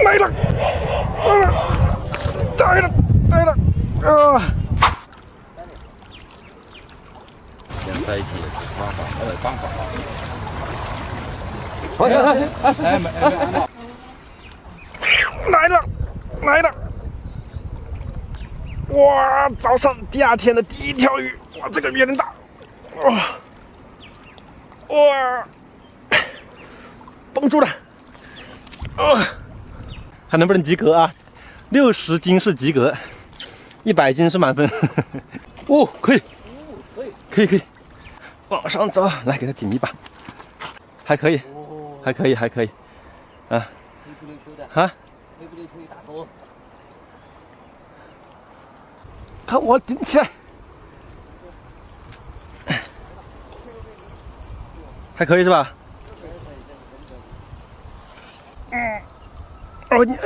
来了，来了，啊！先塞起，放放。来了！哇，早上第2天的第1条鱼，哇，这个比人大，哇，绷住了，看能不能及格啊？60斤是及格，100斤是满分。哦，可以，往上走，来给它顶一把，还可以，啊，看我顶起来，还可以是吧？哦，你，